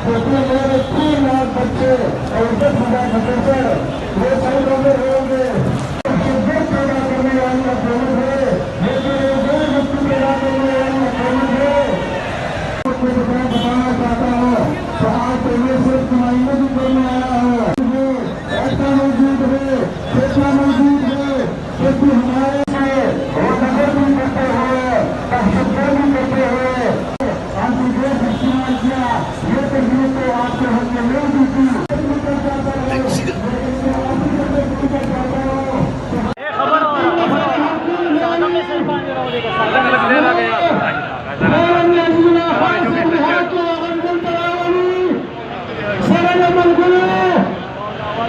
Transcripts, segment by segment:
क्योंकि मेरे 3 लाख बच्चे और 10,000 खतर ये सही लोग होंगे शिद्दत पैदा करने वाली हुकूमत है, लेकिन ये जो मुक्ति पैदा करने वाली हुकूमत है। मैं बताना चाहता हूँ तो आज तो ये सिर्फ नुमाइंदे भी करने आया है, ऐसा मौजूद है, ऐसा मौजूद है क्योंकि हमारे से वो नजर भी करते हुए तहशुद्दर भी करते हुए आपकी देश इस्तेमाल किया। ये तकलीफ तो आपके हक में नहीं दी थी।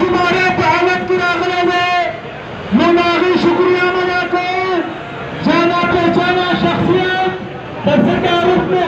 तुम्हारे हालत की रागना में मनागी शुक्रिया मनाकर जाना पहचाना शख्सियत दफ्तर के रूप में